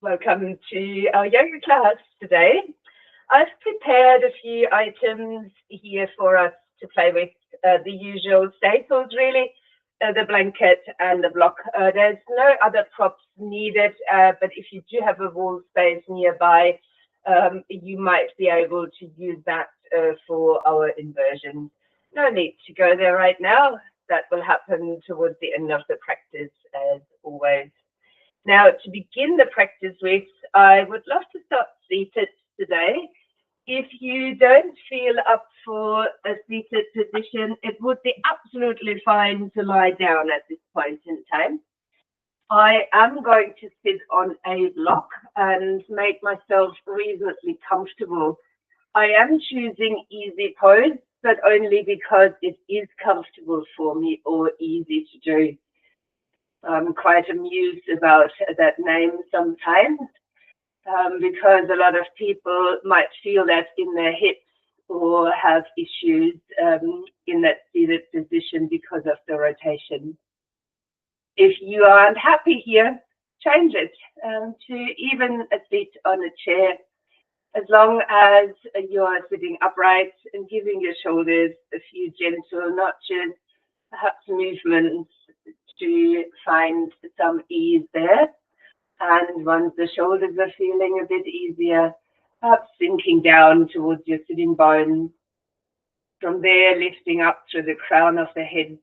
Welcome to our yoga class today. I've prepared a few items here for us to play with. The usual staples, really, the blanket and the block. There's no other props needed, but if you do have a wall space nearby, you might be able to use that for our inversion. No need to go there right now. That will happen towards the end of the practice, as always. Now, to begin the practice with, I would love to start seated today. If you don't feel up for a seated position, it would be absolutely fine to lie down at this point in time. I am going to sit on a block and make myself reasonably comfortable. I am choosing easy pose, but only because it is comfortable for me or easy to do. I'm quite amused about that name sometimes because a lot of people might feel that in their hips or have issues in that seated position because of the rotation. If you aren't happy here, change it to even a seat on a chair, as long as you are sitting upright and giving your shoulders a few gentle notches, perhaps movements to find some ease there. And once the shoulders are feeling a bit easier, perhaps sinking down towards your sitting bones. From there, lifting up through the crown of the head,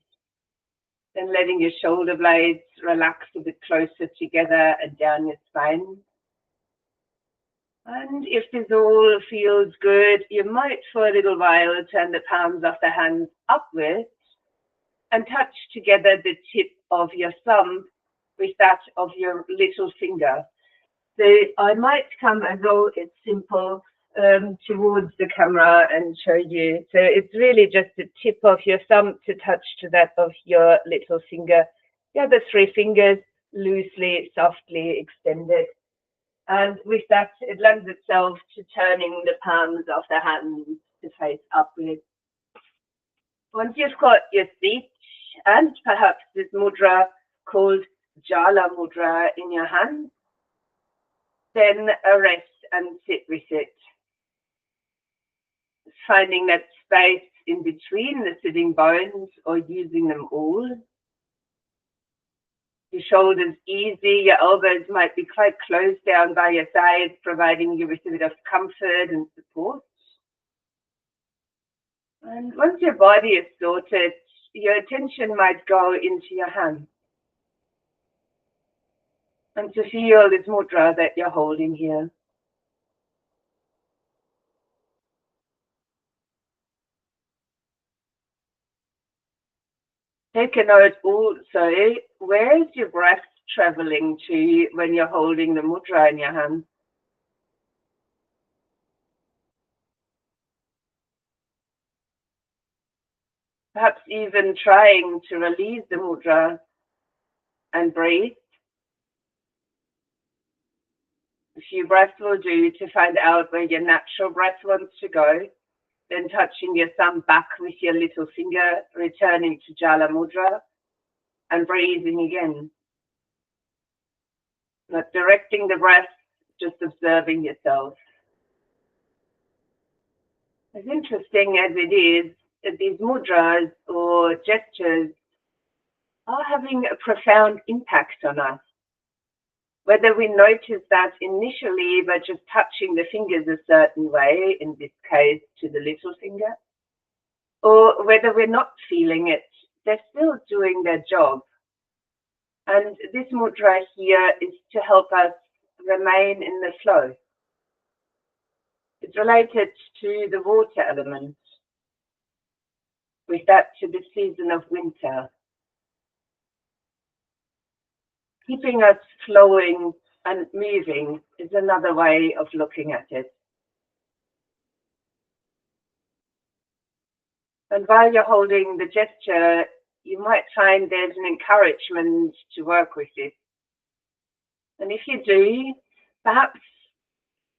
then letting your shoulder blades relax a bit closer together and down your spine. And if this all feels good, you might for a little while turn the palms of the hands upwards and touch together the tip of your thumb with that of your little finger. So I might come, as though it's simple, towards the camera and show you. So it's really just the tip of your thumb to touch to that of your little finger. The other three fingers loosely, softly extended. And with that, it lends itself to turning the palms of the hands to face upwards. Once you've got your seat and perhaps this mudra called Jala Mudra in your hand, then rest and sit with it. Finding that space in between the sitting bones or using them all. Your shoulders easy, your elbows might be quite close down by your sides, providing you with a bit of comfort and support. And once your body is sorted, your attention might go into your hands. And to feel this mudra that you're holding here. Take a note also, where is your breath traveling to when you're holding the mudra in your hand? Perhaps even trying to release the mudra and breathe. A few breaths will do to find out where your natural breath wants to go. Then touching your thumb back with your little finger, returning to Jala Mudra and breathing again. Not directing the breath, just observing yourself. As interesting as it is, these mudras or gestures are having a profound impact on us. Whether we notice that initially by just touching the fingers a certain way, in this case to the little finger, or whether we're not feeling it, they're still doing their job. And this mudra here is to help us remain in the flow. It's related to the water element, with that to the season of winter. Keeping us flowing and moving is another way of looking at it. And while you're holding the gesture, you might find there's an encouragement to work with it. And if you do, perhaps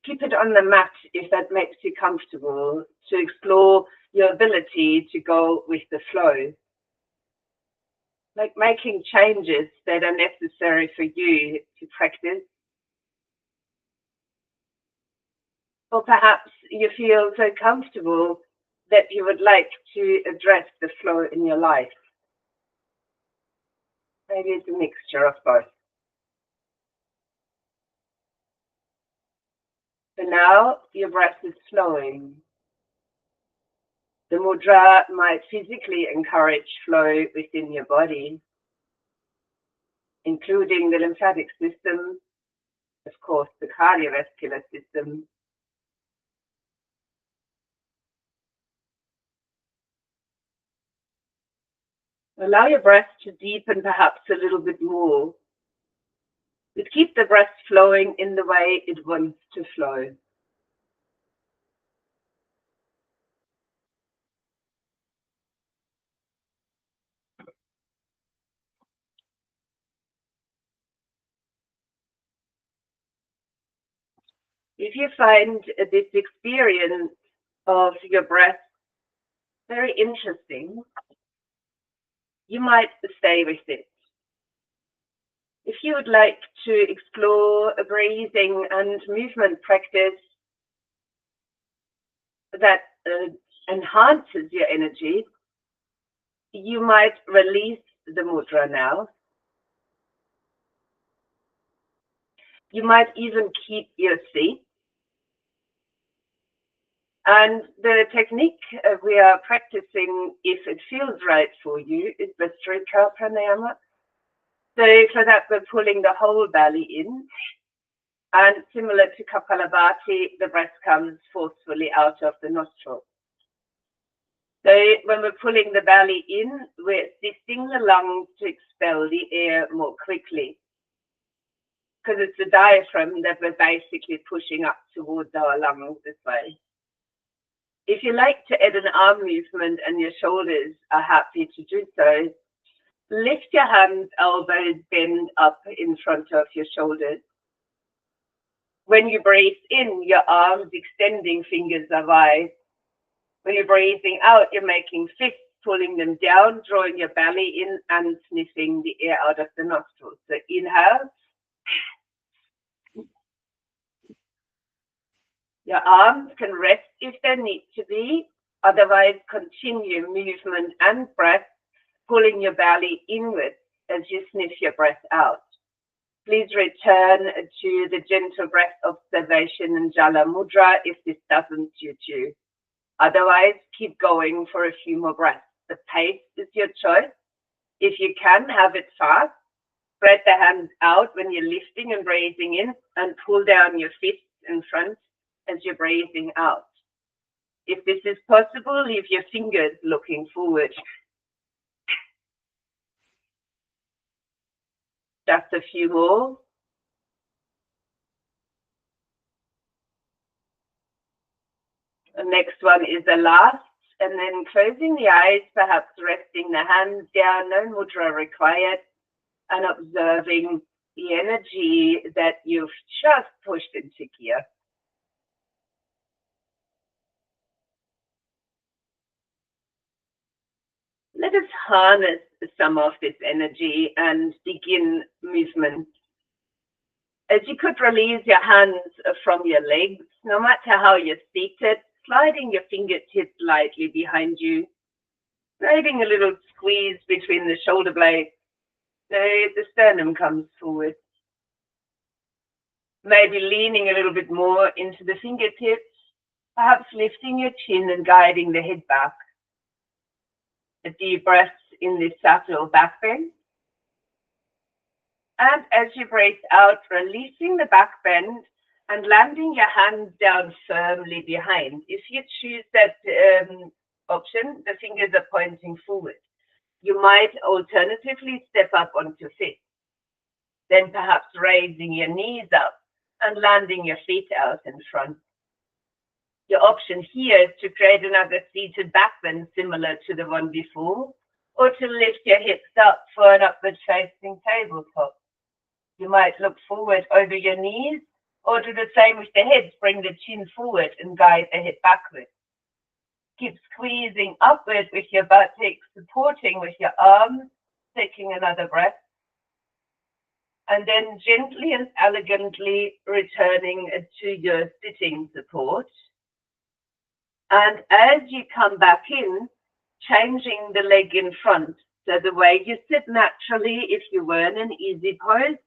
keep it on the mat if that makes you comfortable, to explore your ability to go with the flow. Like making changes that are necessary for you to practice. Or perhaps you feel so comfortable that you would like to address the flow in your life. Maybe it's a mixture of both. So now your breath is flowing. The mudra might physically encourage flow within your body, including the lymphatic system, of course, the cardiovascular system. Allow your breath to deepen perhaps a little bit more, but keep the breath flowing in the way it wants to flow. If you find this experience of your breath very interesting, you might stay with it. If you would like to explore a breathing and movement practice that enhances your energy, you might release the mudra now. You might even keep your seat. And the technique we are practicing, if it feels right for you, is Bhastrika Pranayama. So for that, we're pulling the whole belly in. And similar to Kapalabhati, the breath comes forcefully out of the nostrils. So when we're pulling the belly in, we're assisting the lungs to expel the air more quickly, because it's the diaphragm that we're basically pushing up towards our lungs this way. If you like to add an arm movement and your shoulders are happy to do so, lift your hands, elbows bend up in front of your shoulders. When you breathe in, your arms extending, fingers are wide. When you're breathing out, you're making fists, pulling them down, drawing your belly in and sniffing the air out of the nostrils. So inhale. Your arms can rest if they need to be. Otherwise, continue movement and breath, pulling your belly inward as you sniff your breath out. Please return to the gentle breath observation and Jala Mudra if this doesn't suit you. Otherwise, keep going for a few more breaths. The pace is your choice. If you can, have it fast. Spread the hands out when you're lifting and breathing in, and pull down your fists in front as you're breathing out. If this is possible, leave your fingers looking forward. Just a few more. The next one is the last, and then closing the eyes, perhaps resting the hands down, no mudra required, and observing the energy that you've just pushed into gear. Let us harness some of this energy and begin movement. As you could release your hands from your legs, no matter how you're seated, sliding your fingertips lightly behind you, creating a little squeeze between the shoulder blades, so the sternum comes forward. Maybe leaning a little bit more into the fingertips, perhaps lifting your chin and guiding the head back. A deep breath in this subtle back bend. And as you breathe out, releasing the back bend and landing your hands down firmly behind. If you choose that option, the fingers are pointing forward. You might alternatively step up onto feet. Then perhaps raising your knees up and landing your feet out in front. Your option here is to create another seated back bend similar to the one before, or to lift your hips up for an upward facing tabletop. You might look forward over your knees, or do the same with the head. Bring the chin forward and guide the head backwards. Keep squeezing upward with your buttocks, supporting with your arms, taking another breath. and then gently and elegantly returning to your sitting support. And as you come back in, changing the leg in front. So the way you sit naturally, if you were in an easy pose,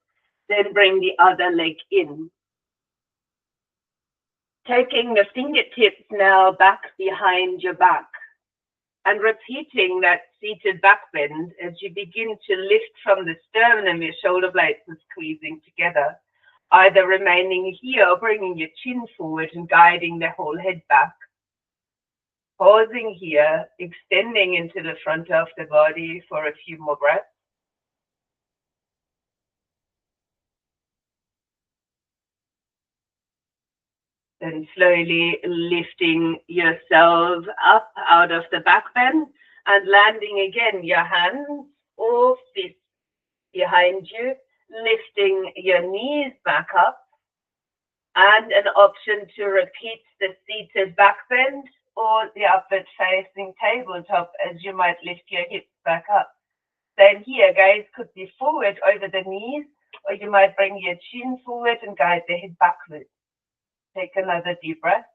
then bring the other leg in. Taking the fingertips now back behind your back and repeating that seated back bend as you begin to lift from the sternum, your shoulder blades are squeezing together, either remaining here or bringing your chin forward and guiding the whole head back. Pausing here, extending into the front of the body for a few more breaths. Then slowly lifting yourself up out of the back bend and landing again, your hands or feet behind you, lifting your knees back up, and an option to repeat the seated back bend or the upward facing tabletop as you might lift your hips back up. Same here, guys, could be forward over the knees, or you might bring your chin forward and guide the head backwards. Take another deep breath.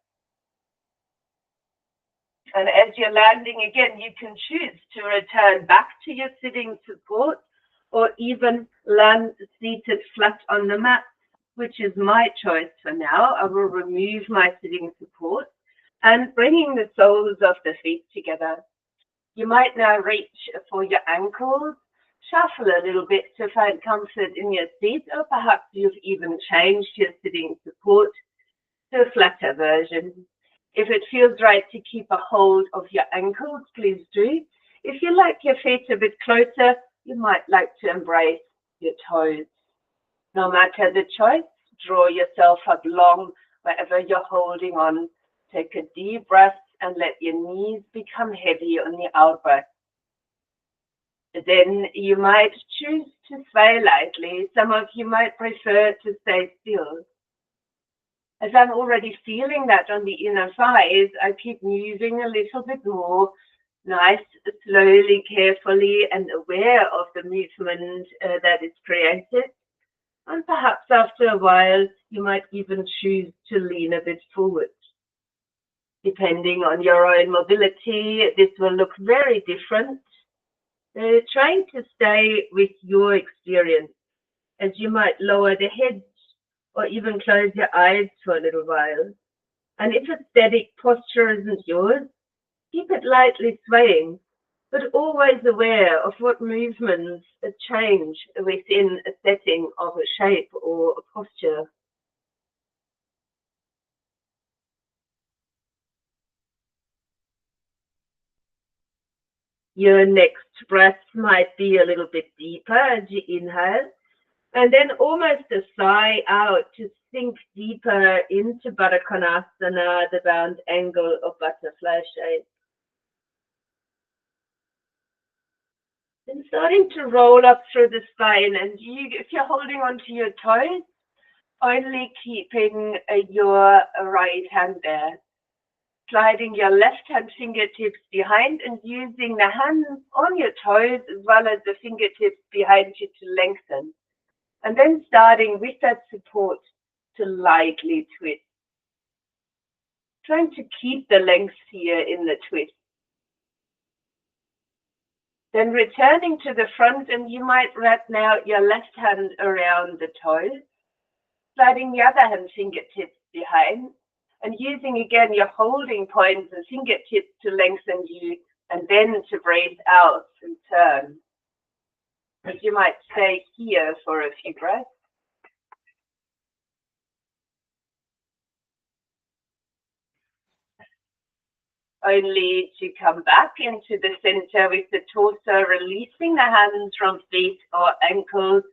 And as you're landing again, you can choose to return back to your sitting support or even land seated flat on the mat, which is my choice for now. I will remove my sitting support and bringing the soles of the feet together. You might now reach for your ankles, shuffle a little bit to find comfort in your seat, or perhaps you've even changed your sitting support to a flatter version. If it feels right to keep a hold of your ankles, please do. If you like your feet a bit closer, you might like to embrace your toes. No matter the choice, draw yourself up long wherever you're holding on. Take a deep breath and let your knees become heavy on the out breath. Then you might choose to sway lightly. Some of you might prefer to stay still. As I'm already feeling that on the inner thighs, I keep moving a little bit more, nice, slowly, carefully, and aware of the movement that is created. And perhaps after a while, you might even choose to lean a bit forward. Depending on your own mobility, this will look very different. Trying to stay with your experience, as you might lower the head or even close your eyes for a little while. And if a static posture isn't yours, keep it lightly swaying, but always aware of what movements change within a setting of a shape or a posture. Your next breath might be a little bit deeper as you inhale, and then almost a sigh out to sink deeper into Baddha Konasana, the round angle of butterfly shape. And starting to roll up through the spine, and if you're holding onto your toes, only keeping your right hand there. Sliding your left hand fingertips behind and using the hands on your toes as well as the fingertips behind you to lengthen. And then starting with that support to lightly twist. Trying to keep the length here in the twist. Then returning to the front, and you might wrap now your left hand around the toes. Sliding the other hand fingertips behind. And using again your holding points and fingertips to lengthen you, and then to breathe out and turn. As you might stay here for a few breaths. Only to come back into the center with the torso, releasing the hands from feet or ankles,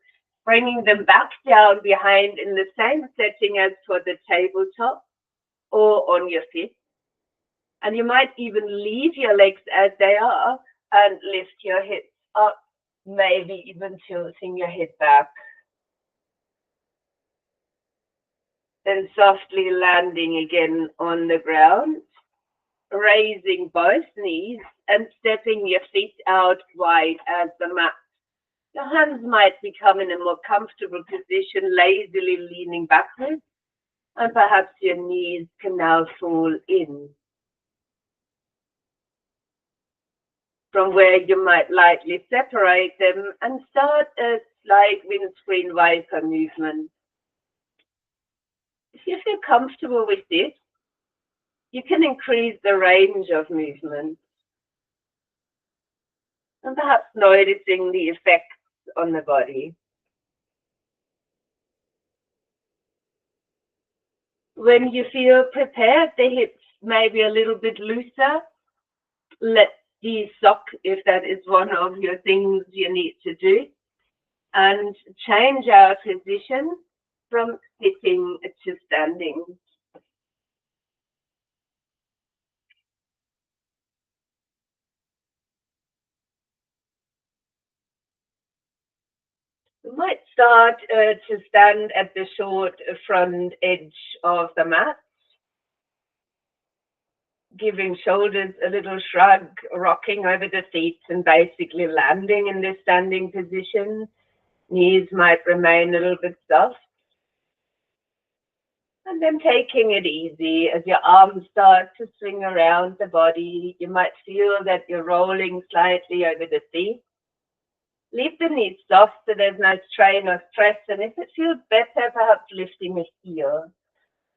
bringing them back down behind in the same setting as for the tabletop or on your feet. And you might even leave your legs as they are and lift your hips up, maybe even tilting your head back. Then softly landing again on the ground, raising both knees and stepping your feet out wide as the mat. Your hands might become in a more comfortable position, lazily leaning backwards, and perhaps your knees can now fall in. From where you might lightly separate them and start a slight windscreen wiper movement. If you feel comfortable with this, you can increase the range of movement and perhaps noticing the effects on the body. When you feel prepared, the hips may be a little bit looser. Let these sock if that is one of your things you need to do. And change our position from sitting to standing. We might start to stand at the short front edge of the mat, giving shoulders a little shrug, rocking over the feet and basically landing in this standing position. Knees might remain a little bit soft. And then taking it easy as your arms start to swing around the body. You might feel that you're rolling slightly over the feet. Leave the knees soft so there's no strain or stress. And if it feels better, perhaps lifting a heel.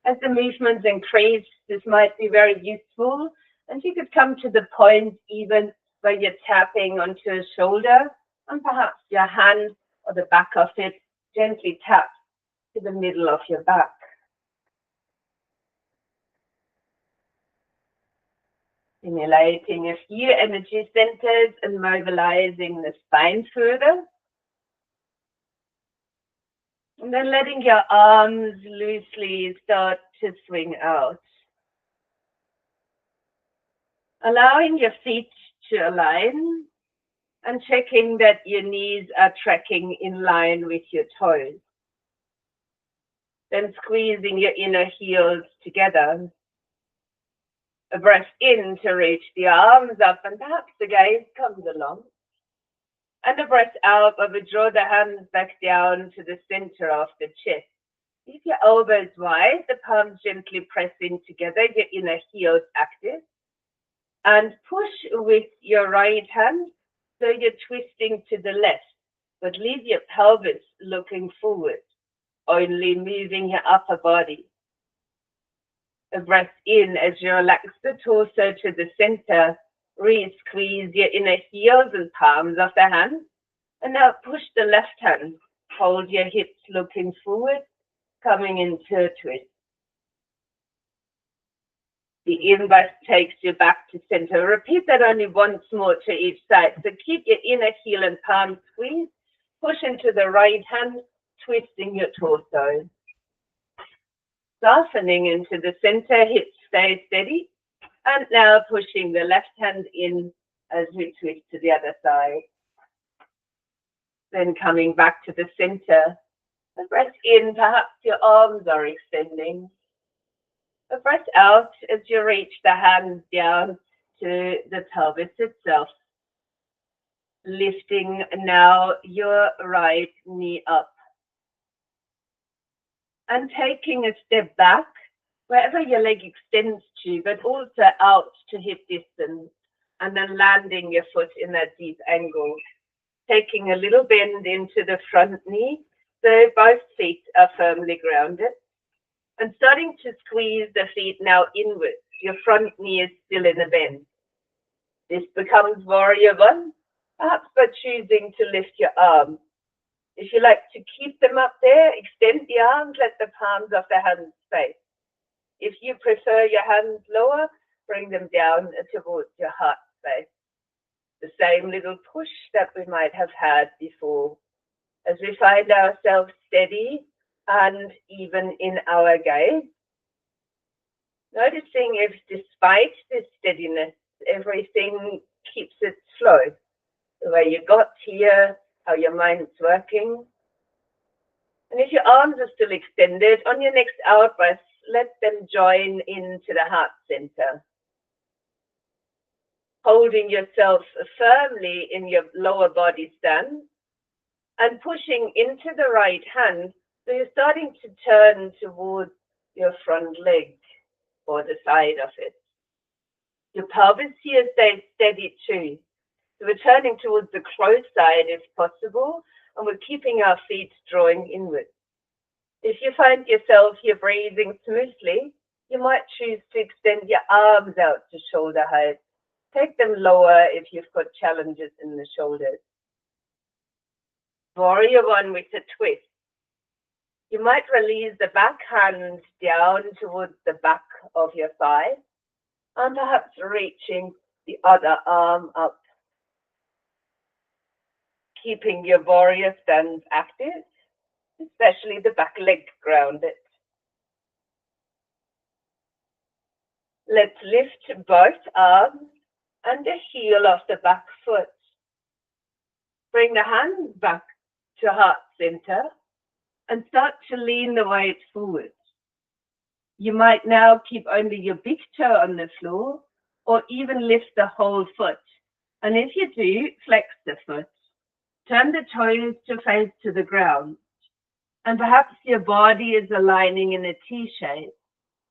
As the movements increase, this might be very useful. And you could come to the point even where you're tapping onto a shoulder and perhaps your hand or the back of it gently taps to the middle of your back. Stimulating a few energy centers and mobilizing the spine further. And then letting your arms loosely start to swing out. Allowing your feet to align and checking that your knees are tracking in line with your toes. Then squeezing your inner heels together. A breath in to reach the arms up and perhaps the gaze comes along. And a breath out, but we draw the hands back down to the center of the chest. Keep your elbows wide, the palms gently press in together, your inner heels active. And push with your right hand, so you're twisting to the left, but leave your pelvis looking forward, only moving your upper body. A breath in as you relax the torso to the center, re-squeeze your inner heels and palms of the hands. And now push the left hand, hold your hips looking forward, coming into a twist. The in-breath takes you back to center. Repeat that only once more to each side. So keep your inner heel and palm squeezed. Push into the right hand, twisting your torso. Softening into the center, hips stay steady. And now pushing the left hand in as we twist to the other side. Then coming back to the center. A breath in, perhaps your arms are extending. A breath out as you reach the hands down to the pelvis itself. Lifting now your right knee up. And taking a step back, wherever your leg extends to, but also out to hip distance. And then landing your foot in that deep angle. Taking a little bend into the front knee, so both feet are firmly grounded. And starting to squeeze the feet now inwards. Your front knee is still in a bend. This becomes warrior one, perhaps by choosing to lift your arms. If you like to keep them up there, extend the arms, let the palms of the hands face. If you prefer your hands lower, bring them down towards your heart space. The same little push that we might have had before. As we find ourselves steady and even in our gaze, noticing if despite this steadiness, everything keeps its flow. The way you got here, how your mind's working. And if your arms are still extended, on your next out breath, let them join into the heart center. Holding yourself firmly in your lower body stance. and pushing into the right hand. So you're starting to turn towards your front leg or the side of it. Your pelvis here stays steady too. So we're turning towards the close side if possible, and we're keeping our feet drawing inward. If you find yourself here breathing smoothly, you might choose to extend your arms out to shoulder height. Take them lower if you've got challenges in the shoulders. Warrior one with a twist. You might release the back hand down towards the back of your thigh, and perhaps reaching the other arm up. Keeping your warrior stance active, especially the back leg grounded. Let's lift both arms and the heel of the back foot. Bring the hands back to heart center and start to lean the weight forward. You might now keep only your big toe on the floor or even lift the whole foot. And if you do, flex the foot. Turn the toes to face to the ground. And perhaps your body is aligning in a T shape.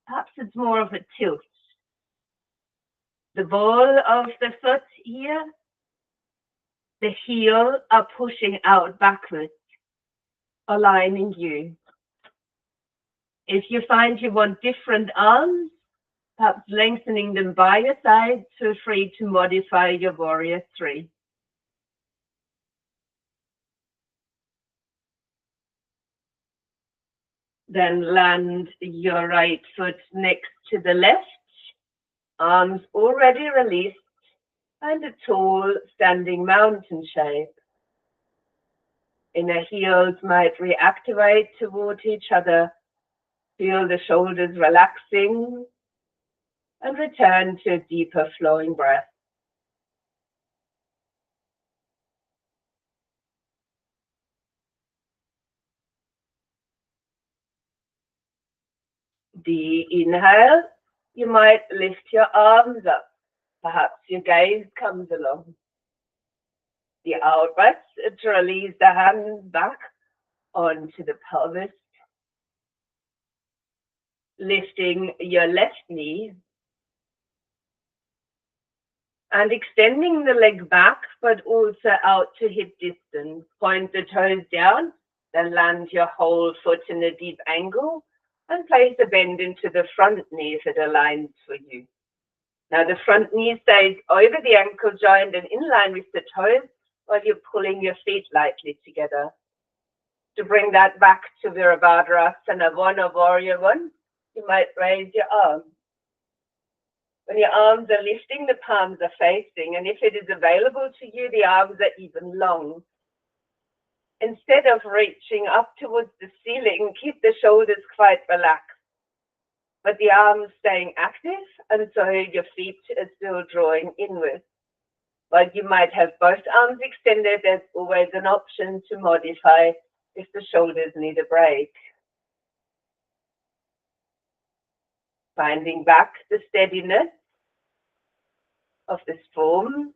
Perhaps it's more of a tilt. The ball of the foot here, the heel are pushing out backwards, aligning you. If you find you want different arms, perhaps lengthening them by your side, feel free to modify your warrior 3. Then land your right foot next to the left, arms already released, and a tall standing mountain shape. Inner heels might reactivate toward each other. Feel the shoulders relaxing and return to a deeper flowing breath. The inhale, you might lift your arms up. Perhaps your gaze comes along. The out breath to release the hands back onto the pelvis. Lifting your left knee and extending the leg back, but also out to hip distance. Point the toes down, then land your whole foot in a deep angle and place a bend into the front knee if it aligns for you. Now the front knee stays over the ankle joint and in line with the toes while you're pulling your feet lightly together. To bring that back to Virabhadrasana 1 or Warrior 1, you might raise your arms. When your arms are lifting, the palms are facing, and if it is available to you, the arms are even long. Instead of reaching up towards the ceiling, keep the shoulders quite relaxed, but the arms staying active, and so your feet are still drawing inward. While you might have both arms extended, there's always an option to modify if the shoulders need a break. Finding back the steadiness of this form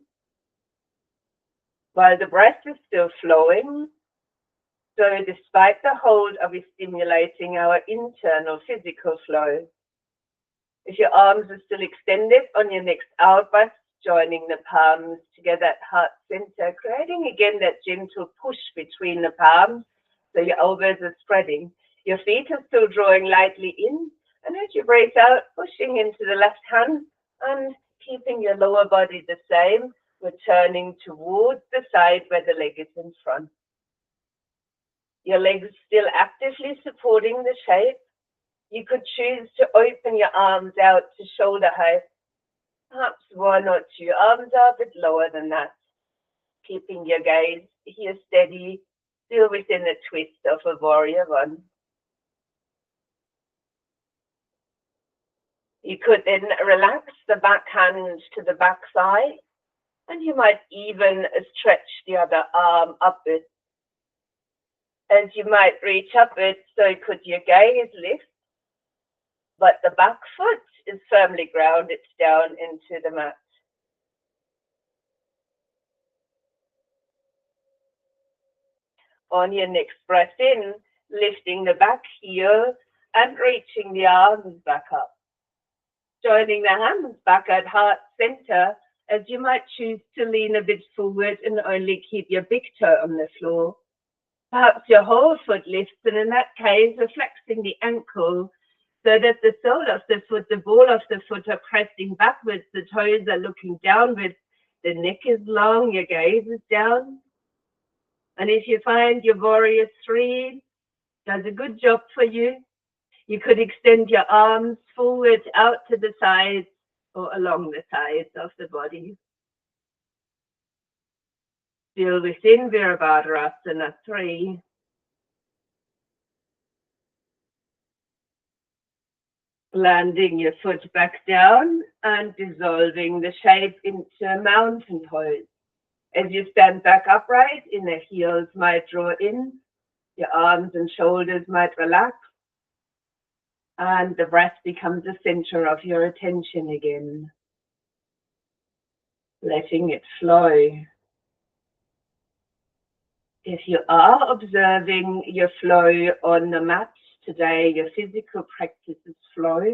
while the breath is still flowing. So despite the hold, are we stimulating our internal physical flow? If your arms are still extended on your next out breath, joining the palms together at heart center, creating again that gentle push between the palms so your elbows are spreading. Your feet are still drawing lightly in, and as you breathe out, pushing into the left hand and keeping your lower body the same. We're turning towards the side where the leg is in front. Your legs still actively supporting the shape. You could choose to open your arms out to shoulder height. Perhaps 1 or 2 arms are a bit lower than that. Keeping your gaze here steady, still within the twist of a Warrior 1. You could then relax the back hand to the back thigh, and you might even stretch the other arm upwards. As you might reach upwards, so could your gaze lift, but the back foot is firmly grounded down into the mat. On your next breath in, lifting the back heel and reaching the arms back up. Joining the hands back at heart center, as you might choose to lean a bit forward and only keep your big toe on the floor. Perhaps your whole foot lifts, and in that case, flexing the ankle so that the sole of the foot, the ball of the foot are pressing backwards, the toes are looking downwards, the neck is long, your gaze is down. And if you find your warrior 3 does a good job for you, you could extend your arms forward out to the sides or along the sides of the body. Still within Virabhadrasana 3. Landing your foot back down and dissolving the shape into a mountain pose. As you stand back upright, inner heels might draw in, your arms and shoulders might relax, and the breath becomes the center of your attention again. Letting it flow. If you are observing your flow on the mat today, your physical practice is flow.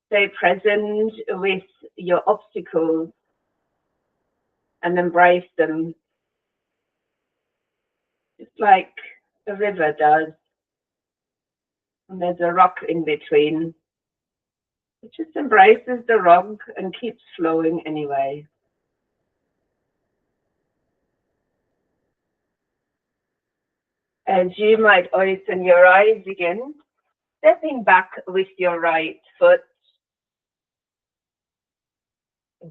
Stay present with your obstacles and embrace them, just like a river does. And there's a rock in between. It just embraces the rock and keeps flowing anyway. As you might open your eyes again, stepping back with your right foot,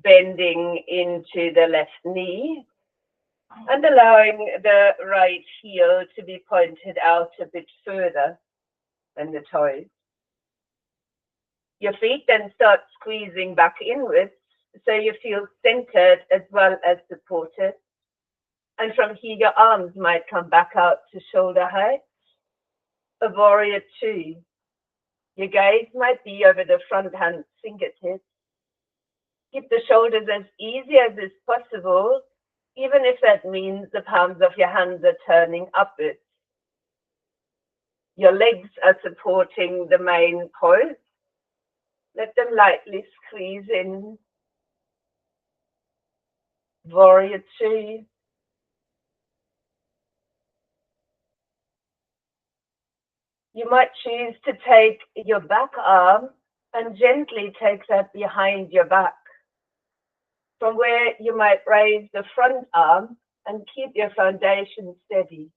bending into the left knee, and allowing the right heel to be pointed out a bit further than the toes. Your feet then start squeezing back inwards, so you feel centered as well as supported. And from here, your arms might come back out to shoulder height. A warrior 2. Your gaze might be over the front hand fingertips. Keep the shoulders as easy as is possible, even if that means the palms of your hands are turning upwards. Your legs are supporting the main pose. Let them lightly squeeze in. Warrior 2. You might choose to take your back arm and gently take that behind your back, from where you might raise the front arm and keep your foundation steady.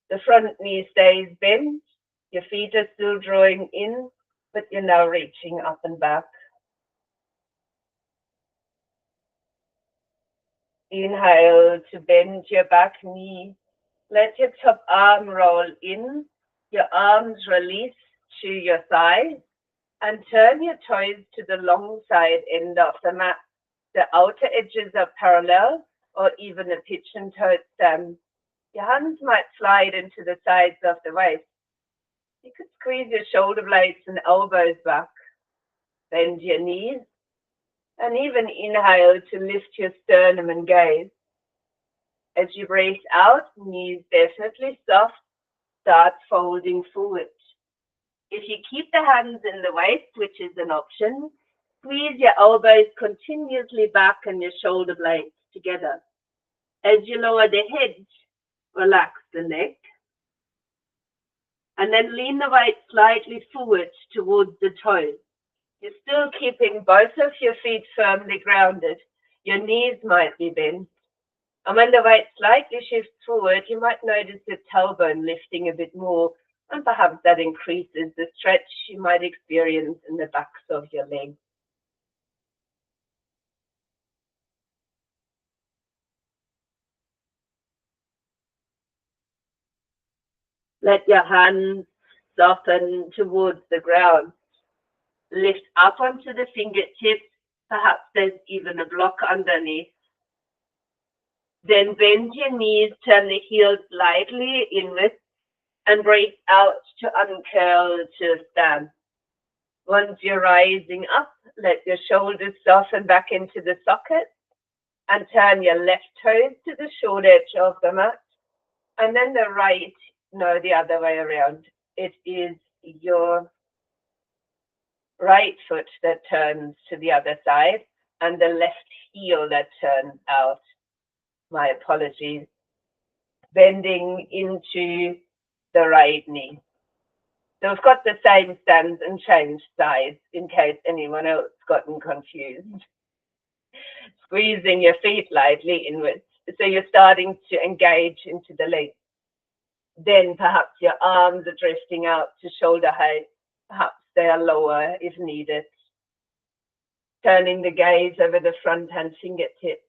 The front knee stays bent, your feet are still drawing in, but you're now reaching up and back. Inhale to bend your back knee. Let your top arm roll in, your arms release to your thighs, and turn your toes to the long side end of the mat. The outer edges are parallel or even a pigeon toe stand. Your hands might slide into the sides of the waist. You could squeeze your shoulder blades and elbows back. Bend your knees and even inhale to lift your sternum and gaze. As you breathe out, knees definitely soft, start folding forward. If you keep the hands in the waist, which is an option, squeeze your elbows continuously back and your shoulder blades together. As you lower the head, relax the neck. And then lean the weight slightly forward towards the toes. You're still keeping both of your feet firmly grounded. Your knees might be bent. And when the weight slightly shifts forward, you might notice your tailbone lifting a bit more, and perhaps that increases the stretch you might experience in the backs of your legs. Let your hands soften towards the ground. Lift up onto the fingertips. Perhaps there's even a block underneath. Then bend your knees, turn the heels slightly inwards, and breathe out to uncurl to stand. Once you're rising up, let your shoulders soften back into the socket and turn your left toes to the short edge of the mat. And then the right, no, the other way around. It is your right foot that turns to the other side and the left heel that turns out. My apologies. Bending into the right knee. So we've got the same stance and changed sides in case anyone else gotten confused. Squeezing your feet lightly inwards. So you're starting to engage into the legs. Then perhaps your arms are drifting out to shoulder height. Perhaps they are lower if needed. Turning the gaze over the front hand fingertips.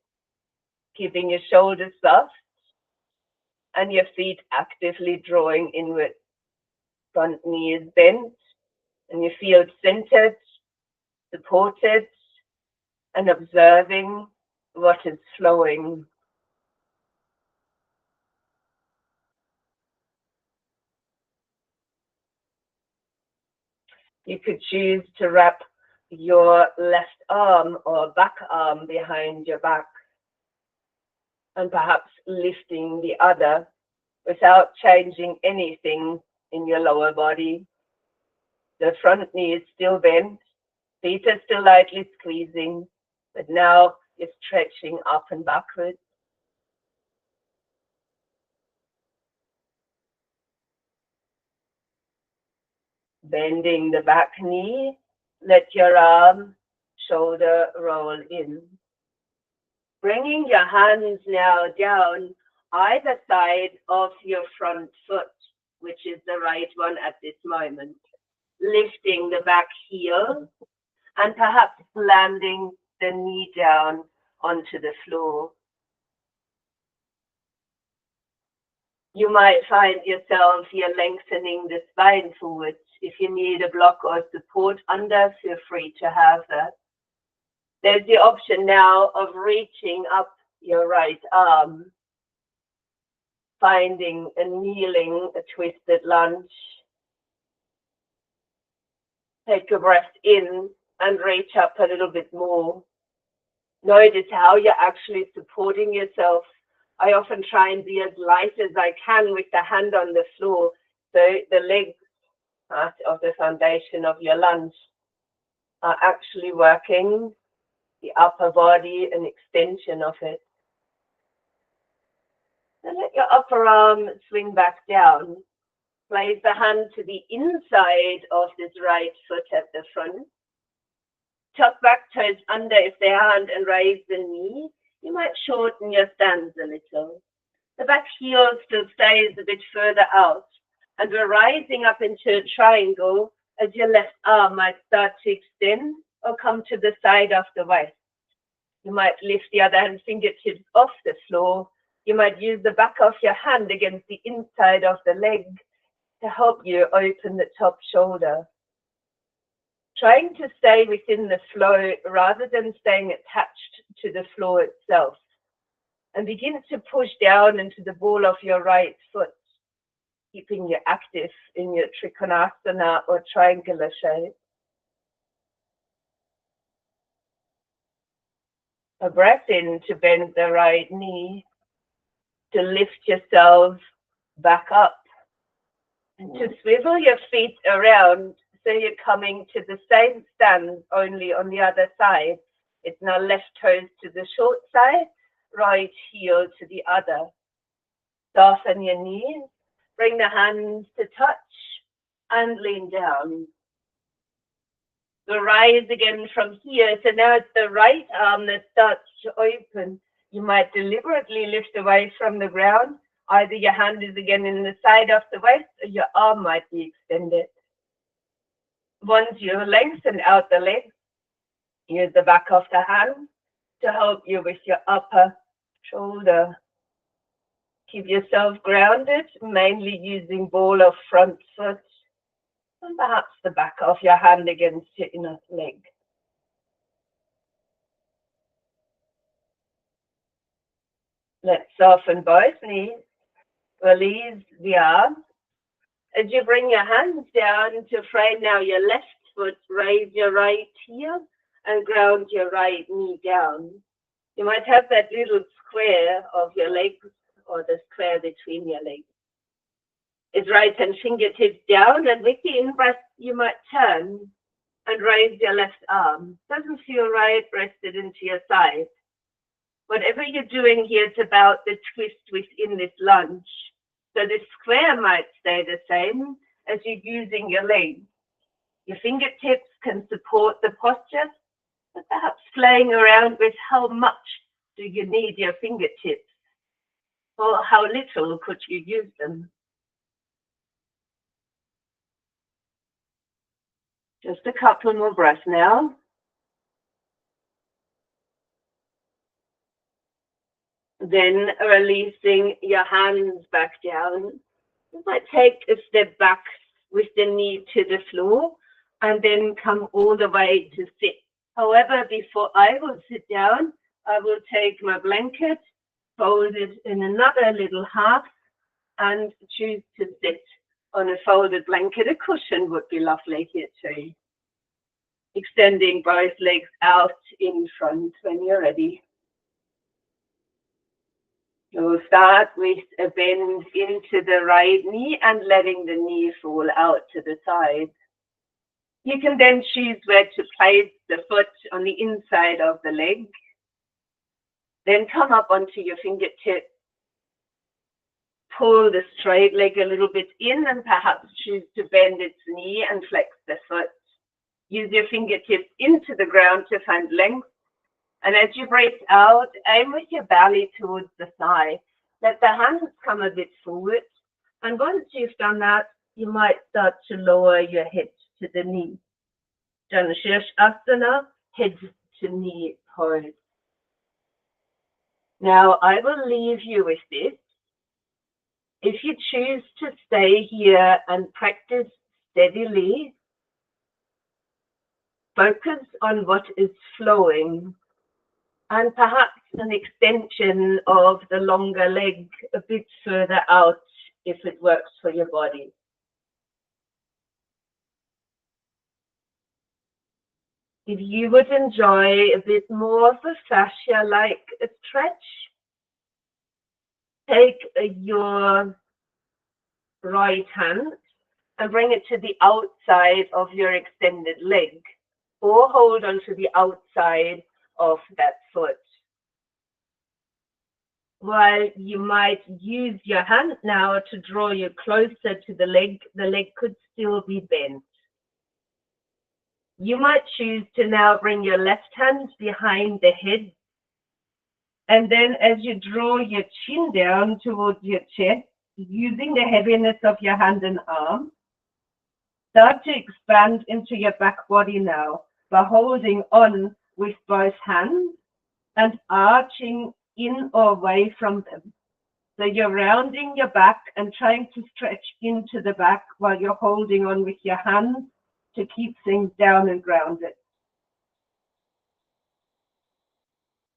Keeping your shoulders soft and your feet actively drawing inward. Front knee is bent and you feel centered, supported, and observing what is flowing. You could choose to wrap your left arm or back arm behind your back and perhaps lifting the other without changing anything in your lower body. The front knee is still bent, feet are still lightly squeezing, but now you're stretching up and backwards. Bending the back knee, let your arm, shoulder roll in. Bringing your hands now down either side of your front foot, which is the right one at this moment. Lifting the back heel and perhaps landing the knee down onto the floor. You might find yourself here lengthening the spine forward. If you need a block or support under, feel free to have that. There's the option now of reaching up your right arm, finding a kneeling, a twisted lunge. Take a breath in and reach up a little bit more. Notice how you're actually supporting yourself. I often try and be as light as I can with the hand on the floor, so the legs, part of the foundation of your lunge, are actually working the upper body, an extension of it. And let your upper arm swing back down. Place the hand to the inside of this right foot at the front. Tuck back toes under if they aren't and raise the knee. You might shorten your stance a little. The back heel still stays a bit further out. And we're rising up into a triangle as your left arm might start to extend or come to the side of the waist. You might lift the other hand fingertips off the floor. You might use the back of your hand against the inside of the leg to help you open the top shoulder. Trying to stay within the flow rather than staying attached to the floor itself. And begin to push down into the ball of your right foot, keeping you active in your trikonasana or triangular shape. A breath in to bend the right knee, to lift yourself back up, and to swivel your feet around so you're coming to the same stance, only on the other side. It's now left toes to the short side, right heel to the other. Soften your knees, bring the hands to touch, and lean down. So rise again from here. So now it's the right arm that starts to open. You might deliberately lift away from the ground. Either your hand is again in the side of the waist or your arm might be extended. Once you lengthen out the leg, use the back of the hand to help you with your upper shoulder. Keep yourself grounded, mainly using ball of front foot and perhaps the back of your hand against your inner leg. Let's soften both knees. Release the arms. As you bring your hands down to frame now your left foot, raise your right heel and ground your right knee down. You might have that little square of your legs or the square between your legs. Is right hand fingertips down, and with the in-breath, you might turn and raise your left arm. Doesn't feel right, rested into your side. Whatever you're doing here, it's about the twist within this lunge. So the square might stay the same as you're using your legs. Your fingertips can support the posture, but perhaps playing around with how much do you need your fingertips, or how little could you use them. Just a couple more breaths now. Then releasing your hands back down. You might take a step back with the knee to the floor and then come all the way to sit. However, before I will sit down, I will take my blanket, fold it in another little half, and choose to sit on a folded blanket. A cushion would be lovely here too. Extending both legs out in front when you're ready. We'll start with a bend into the right knee and letting the knee fall out to the side. You can then choose where to place the foot on the inside of the leg. Then come up onto your fingertips. Pull the straight leg a little bit in and perhaps choose to bend its knee and flex the foot. Use your fingertips into the ground to find length. And as you breathe out, aim with your belly towards the thigh. Let the hands come a bit forward. And once you've done that, you might start to lower your head to the knee. Done Shirshasana, head to knee pose. Now I will leave you with this. If you choose to stay here and practice steadily, focus on what is flowing, and perhaps an extension of the longer leg a bit further out if it works for your body. If you would enjoy a bit more of a fascia-like stretch, take your right hand and bring it to the outside of your extended leg, or hold on to the outside of that foot. While you might use your hand now to draw you closer to the leg could still be bent. You might choose to now bring your left hand behind the head, and then as you draw your chin down towards your chest, using the heaviness of your hand and arm, start to expand into your back body now by holding on with both hands and arching in or away from them. So you're rounding your back and trying to stretch into the back while you're holding on with your hands to keep things down and grounded.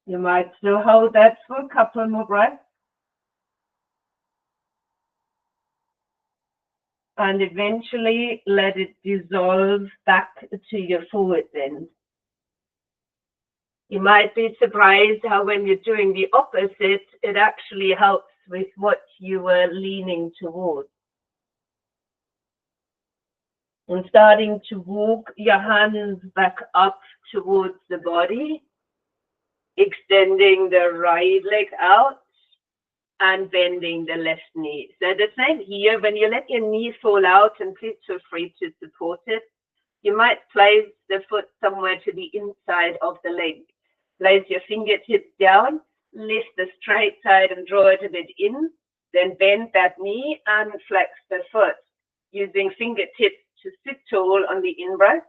You might still hold that for a couple more breaths. And eventually let it dissolve back to your forward bend. You might be surprised how when you're doing the opposite, it actually helps with what you were leaning towards. And starting to walk your hands back up towards the body, extending the right leg out and bending the left knee. So the same here, when you let your knee fall out, and please feel free to support it, you might place the foot somewhere to the inside of the leg. Place your fingertips down, lift the straight side and draw it a bit in, then bend that knee and flex the foot, using fingertips to sit tall on the in-breath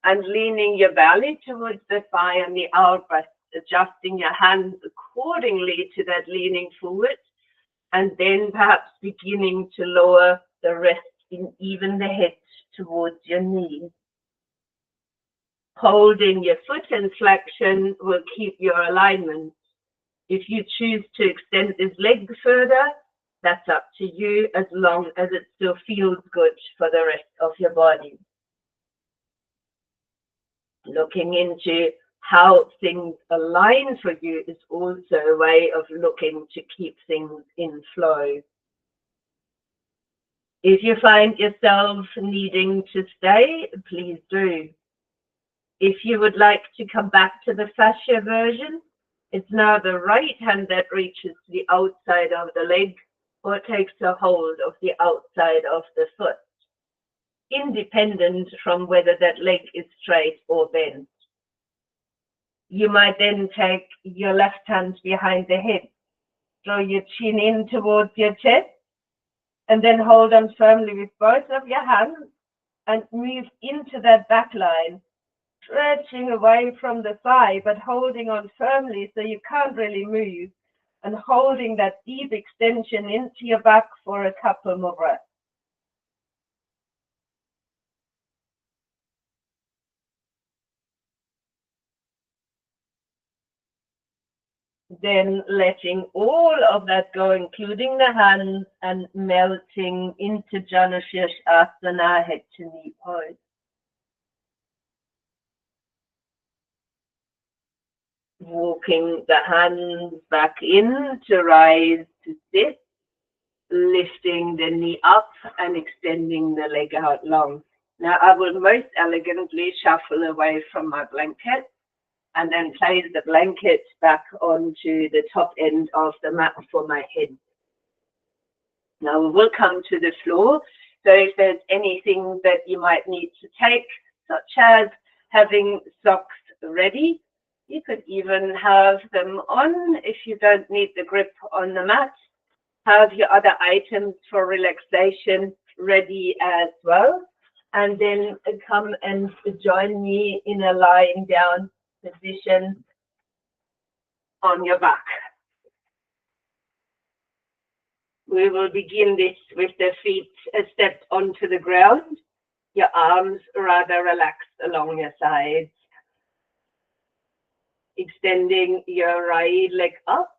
and leaning your belly towards the thigh on the out-breath, adjusting your hands accordingly to that leaning forward, and then perhaps beginning to lower the rest in even the head towards your knees. Holding your foot in flexion will keep your alignment. If you choose to extend this leg further, that's up to you, as long as it still feels good for the rest of your body. Looking into how things align for you is also a way of looking to keep things in flow. If you find yourself needing to stay, please do. If you would like to come back to the fascia version, it's now the right hand that reaches to the outside of the leg or takes a hold of the outside of the foot, independent from whether that leg is straight or bent. You might then take your left hand behind the head, draw your chin in towards your chest, and then hold on firmly with both of your hands and move into that back line, stretching away from the thigh, but holding on firmly so you can't really move, and holding that deep extension into your back for a couple more breaths. Then letting all of that go, including the hands, and melting into Janu Sirsasana, head to knee pose. Walking the hands back in to rise to sit, lifting the knee up and extending the leg out long. Now I will most elegantly shuffle away from my blanket and then place the blanket back onto the top end of the mat for my head. Now we will come to the floor. So if there's anything that you might need to take, such as having socks ready, you could even have them on if you don't need the grip on the mat. Have your other items for relaxation ready as well. And then come and join me in a lying down position on your back. We will begin this with the feet stepped onto the ground, your arms rather relaxed along your sides. Extending your right leg up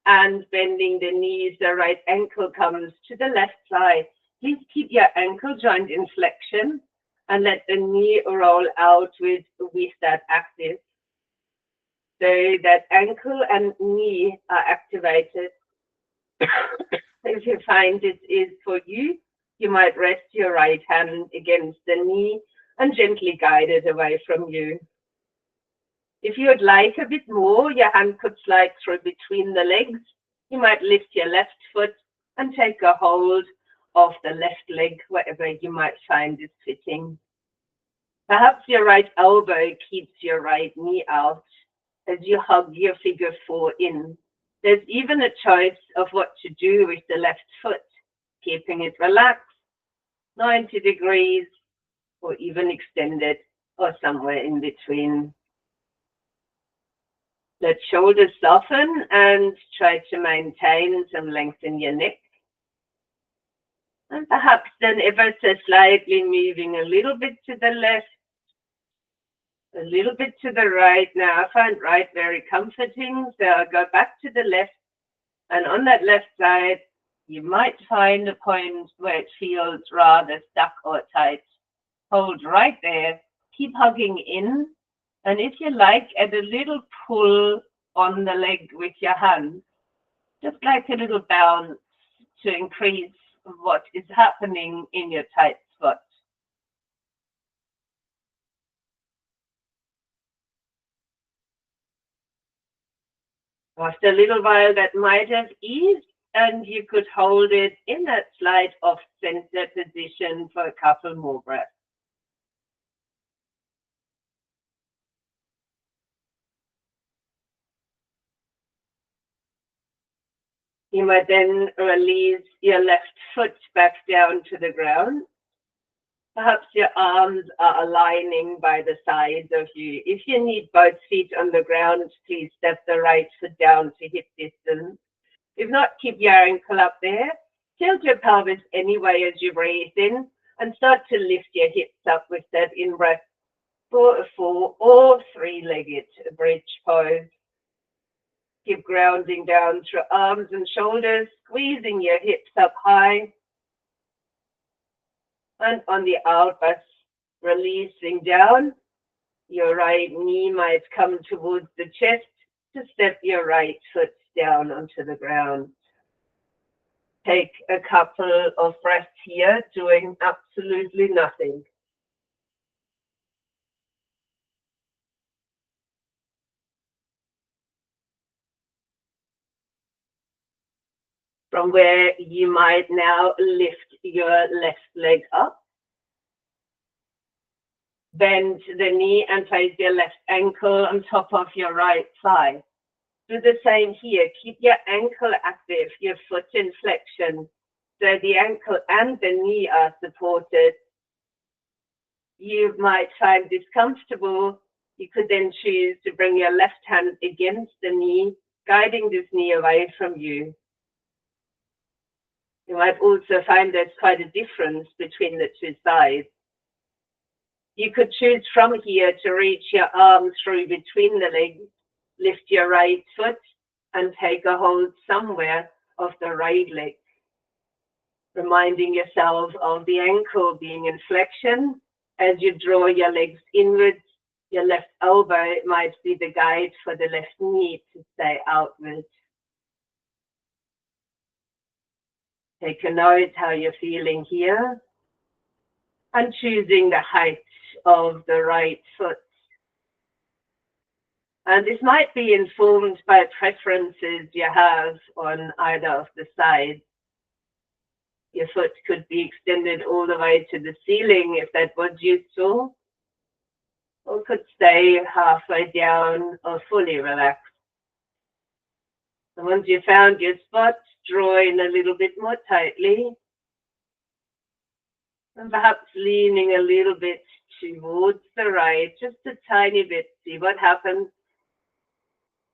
and bending the knees, the right ankle comes to the left side. Please keep your ankle joint in flexion and let the knee roll out with that active. So that ankle and knee are activated. If you find it is for you, you might rest your right hand against the knee and gently guide it away from you. If you would like a bit more, your hand could slide through between the legs. You might lift your left foot and take a hold of the left leg, wherever you might find it fitting. Perhaps your right elbow keeps your right knee out as you hug your figure four in. There's even a choice of what to do with the left foot, keeping it relaxed, 90 degrees, or even extended, or somewhere in between. Let shoulders soften and try to maintain some length in your neck. And perhaps then ever so slightly moving a little bit to the left, a little bit to the right. Now I find right very comforting, so I'll go back to the left. And on that left side, you might find a point where it feels rather stuck or tight. Hold right there, keep hugging in. And if you like, add a little pull on the leg with your hand, just like a little bounce to increase what is happening in your tight spot. After a little while, that might have eased, and you could hold it in that slight off-center position for a couple more breaths. You might then release your left foot back down to the ground. Perhaps your arms are aligning by the sides of you. If you need both feet on the ground, please step the right foot down to hip distance. If not, keep your ankle up there. Tilt your pelvis anyway as you breathe in and start to lift your hips up with that in-breath for a 4 or 3-legged bridge pose. Keep grounding down through arms and shoulders, squeezing your hips up high. And on the out breath, releasing down Your right knee might come towards the chest to step your right foot down onto the ground. Take a couple of breaths here, doing absolutely nothing. From where you might now lift your left leg up. Bend the knee and place your left ankle on top of your right thigh. Do the same here. Keep your ankle active, your foot in flexion, so the ankle and the knee are supported. You might find this comfortable. You could then choose to bring your left hand against the knee, guiding this knee away from you. You might also find there's quite a difference between the two sides. You could choose from here to reach your arm through between the legs, lift your right foot, and take a hold somewhere of the right leg. Reminding yourself of the ankle being in flexion. As you draw your legs inwards, your left elbow might be the guide for the left knee to stay outwards. Take a note how you're feeling here and choosing the height of the right foot. And this might be informed by preferences you have on either of the sides. Your foot could be extended all the way to the ceiling if that was useful, or could stay halfway down or fully relaxed. And once you found your spot, draw in a little bit more tightly, and perhaps leaning a little bit towards the right, just a tiny bit, see what happens,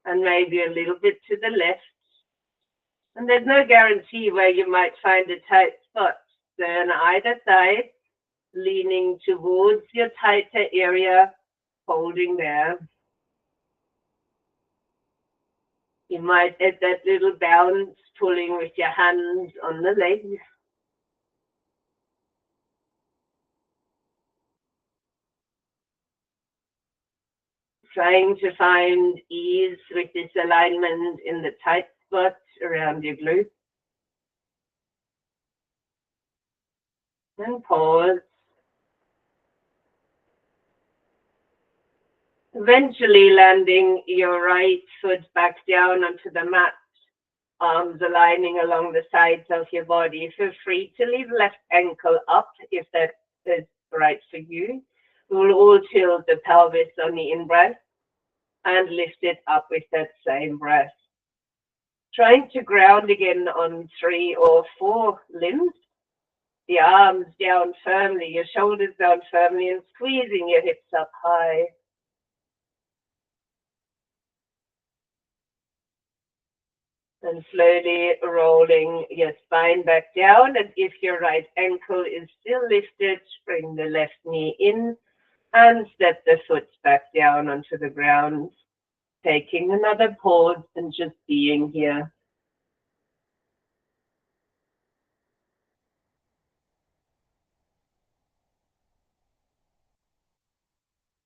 and maybe a little bit to the left. And there's no guarantee where you might find a tight spot. So on either side, leaning towards your tighter area, holding there. You might add that little bounce, pulling with your hands on the legs. Trying to find ease with this alignment in the tight spot around your glutes. And pause. Eventually landing your right foot back down onto the mat, arms aligning along the sides of your body. Feel free to leave left ankle up if that is right for you. We'll all tilt the pelvis on the in-breath and lift it up with that same breath. Trying to ground again on 3 or 4 limbs. The arms down firmly, your shoulders down firmly, and squeezing your hips up high. And slowly rolling your spine back down. And if your right ankle is still lifted, bring the left knee in and step the foot back down onto the ground. Taking another pause and just being here.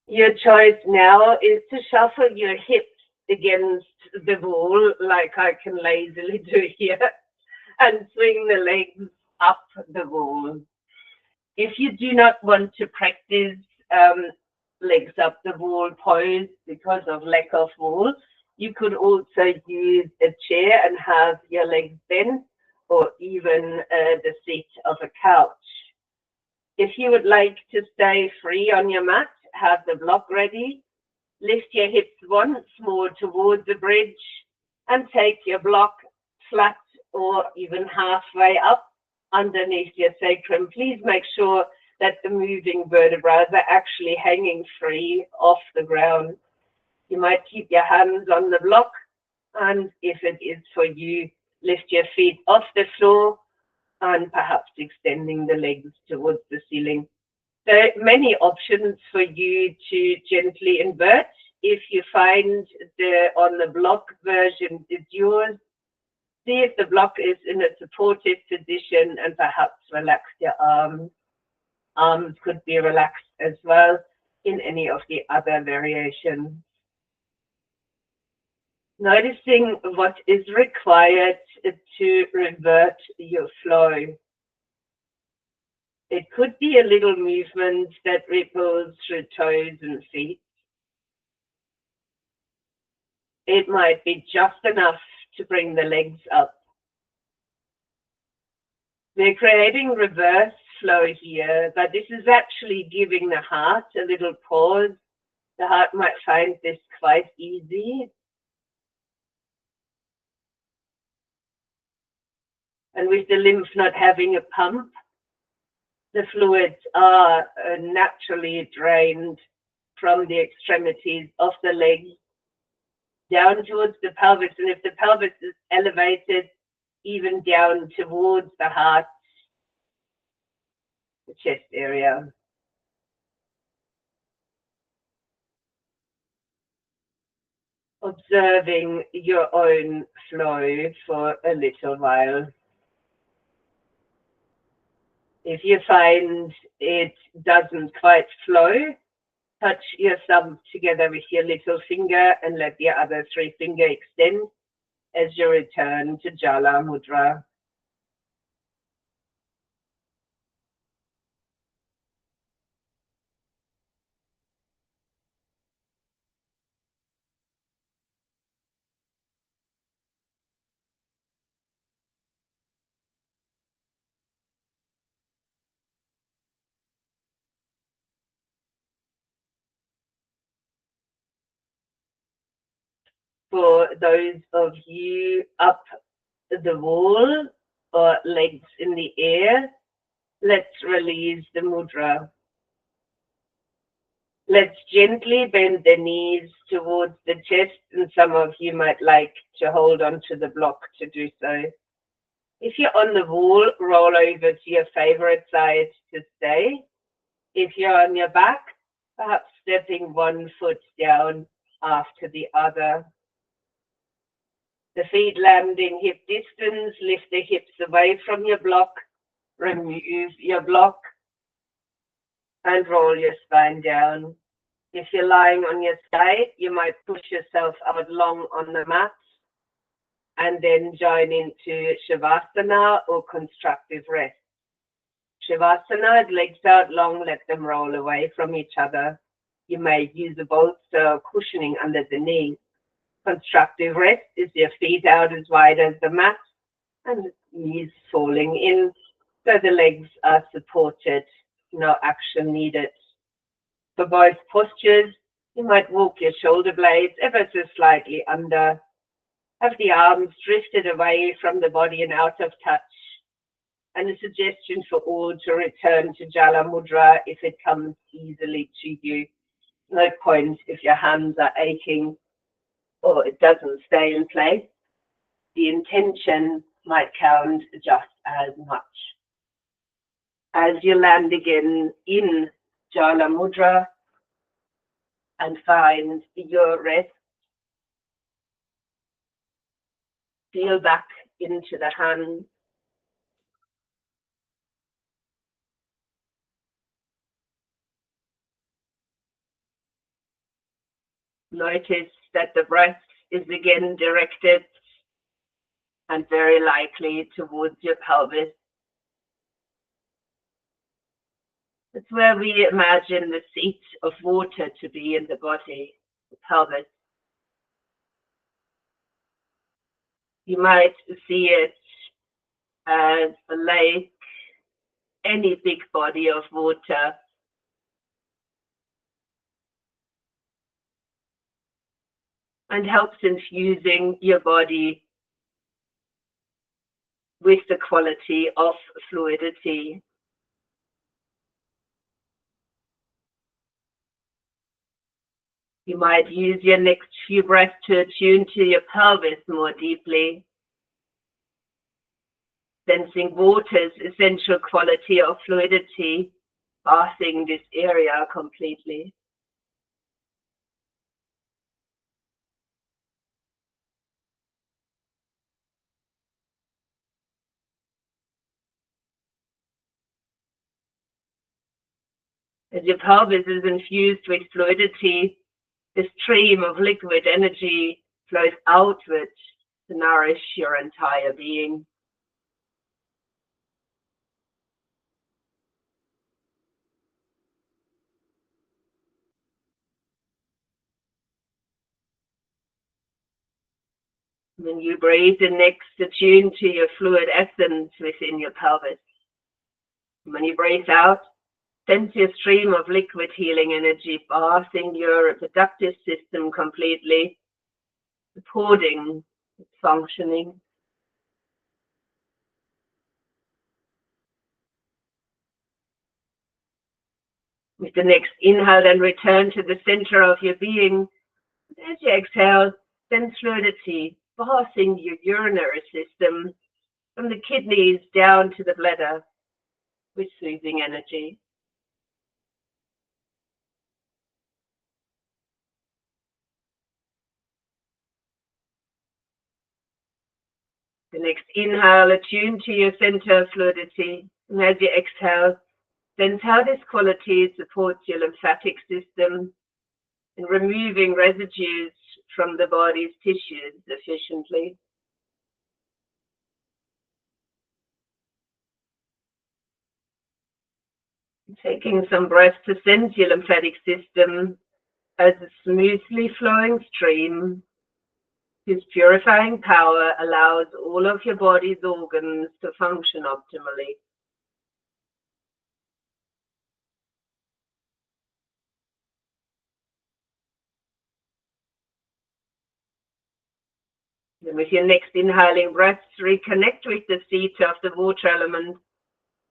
Your choice now is to shuffle your hips against the wall, like I can lazily do here, and swing the legs up the wall. If you do not want to practice legs up the wall pose because of lack of wall, you could also use a chair and have your legs bent, or even the seat of a couch. If you would like to stay free on your mat, have the block ready. Lift your hips once more towards the bridge and take your block flat or even halfway up underneath your sacrum. Please make sure that the moving vertebrae are actually hanging free off the ground. You might keep your hands on the block, and if it is for you, lift your feet off the floor and perhaps extending the legs towards the ceiling. There are many options for you to gently invert. If you find the on the block version is yours, see if the block is in a supportive position and perhaps relax your arms. Arms could be relaxed as well. in any of the other variations. Noticing what is required to revert your flow. It could be a little movement that ripples through toes and feet. It might be just enough to bring the legs up. We're creating reverse flow here, but this is actually giving the heart a little pause. The heart might find this quite easy. And with the lymph not having a pump, the fluids are naturally drained from the extremities of the legs down towards the pelvis. And if the pelvis is elevated, even down towards the heart, the chest area. Observing your own flow for a little while. If you find it doesn't quite flow, touch your thumb together with your little finger and let the other three finger extend as you return to Jala Mudra. For those of you up the wall or legs in the air, let's release the mudra. Let's gently bend the knees towards the chest, and some of you might like to hold onto the block to do so. If you're on the wall, roll over to your favorite side to stay. If you're on your back, perhaps stepping one foot down after the other. The feet land in hip distance, lift the hips away from your block, remove your block, and roll your spine down. If you're lying on your side, you might push yourself out long on the mat and then join into Shavasana or constructive rest. Shavasana, legs out long, let them roll away from each other. You may use a bolster or cushioning under the knee. Constructive rest is your feet out as wide as the mat and knees falling in so the legs are supported, no action needed. For both postures, you might walk your shoulder blades ever so slightly under. Have the arms drifted away from the body and out of touch. And a suggestion for all to return to Jala Mudra if it comes easily to you. No point if your hands are aching or it doesn't stay in place. The intention might count just as much. As you land again in Jala Mudra and find your rest, feel back into the hands. Notice that the breath is again directed and very likely towards your pelvis. It's where we imagine the seat of water to be in the body, the pelvis. You might see it as a lake, any big body of water. And helps infusing your body with the quality of fluidity. You might use your next few breaths to attune to your pelvis more deeply, sensing water's essential quality of fluidity, bathing this area completely. As your pelvis is infused with fluidity, the stream of liquid energy flows outward to nourish your entire being. When you breathe in next, attune to your fluid essence within your pelvis. When you breathe out, sense your stream of liquid healing energy bathing your reproductive system completely, supporting its functioning. With the next inhale, then return to the center of your being. As you exhale, sense fluidity bathing your urinary system from the kidneys down to the bladder with soothing energy. The next inhale, attune to your center of fluidity. And as you exhale, sense how this quality supports your lymphatic system in removing residues from the body's tissues efficiently. Taking some breaths to sense your lymphatic system as a smoothly flowing stream whose purifying power allows all of your body's organs to function optimally. And with your next inhaling breaths, reconnect with the seat of the water element.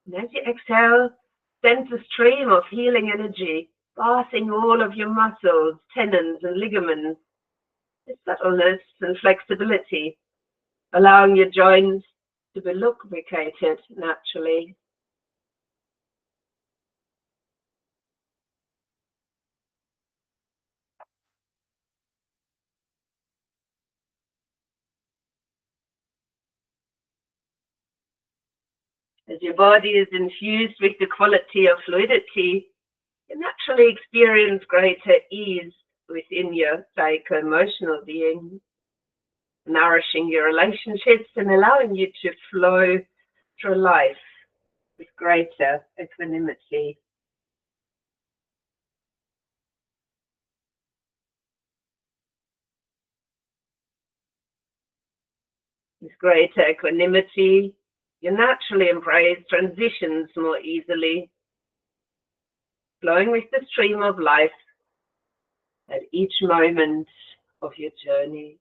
And as you exhale, sense a stream of healing energy, bathing all of your muscles, tendons, and ligaments with subtleness and flexibility, allowing your joints to be lubricated naturally. As your body is infused with the quality of fluidity, you naturally experience greater ease within your psycho-emotional being, nourishing your relationships and allowing you to flow through life with greater equanimity. With greater equanimity, you naturally embrace transitions more easily, flowing with the stream of life at each moment of your journey.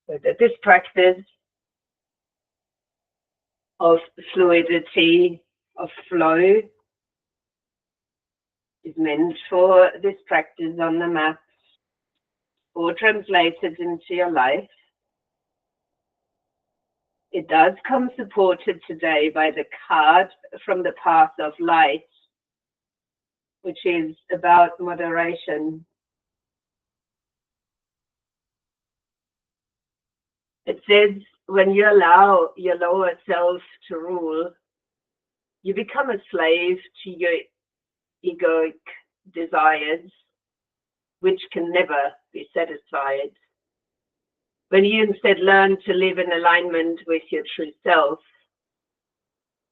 So that this practice of fluidity, of flow, is meant for this practice on the mat or translated into your life. It does come supported today by the card from the Path of Light, which is about moderation. It says, when you allow your lower self to rule, you become a slave to your egoic desires, which can never be satisfied. When you instead learn to live in alignment with your true self,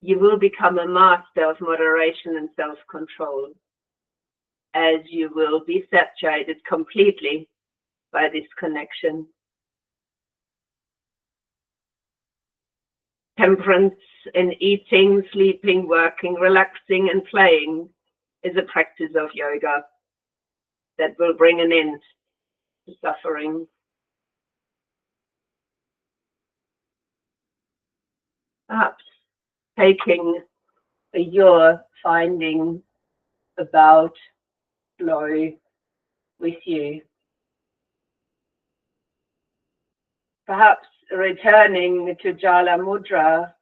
you will become a master of moderation and self-control, as you will be saturated completely by this connection. Temperance in eating, sleeping, working, relaxing, and playing is a practice of yoga that will bring an end to suffering. Perhaps taking your finding about flow with you. Perhaps returning to Jala Mudra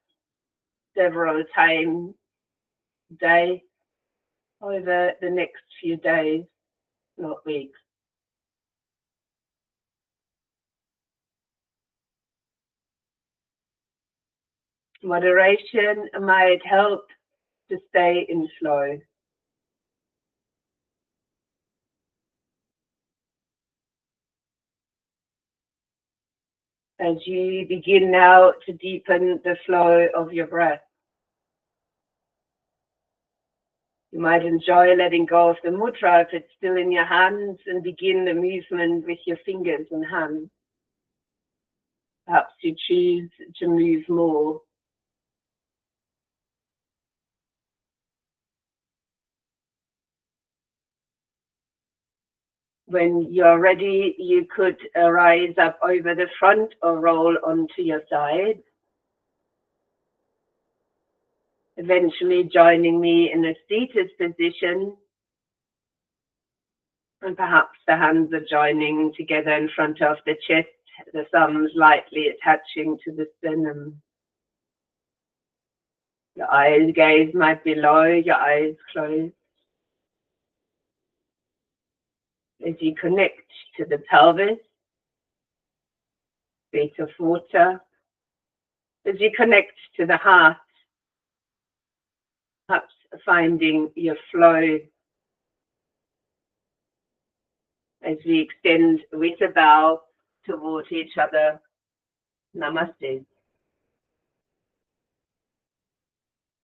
several times a day, over the next few days, not weeks. Moderation might help to stay in flow. As you begin now to deepen the flow of your breath, you might enjoy letting go of the mudra if it's still in your hands and begin the movement with your fingers and hands. Perhaps you choose to move more. When you're ready, you could rise up over the front or roll onto your side. Eventually joining me in a seated position. And perhaps the hands are joining together in front of the chest, the thumbs lightly attaching to the sternum. Your eyes gaze might be low, your eyes closed. As you connect to the pelvis, feet of water. As you connect to the heart, perhaps finding your flow. As we extend with a bow toward each other. Namaste.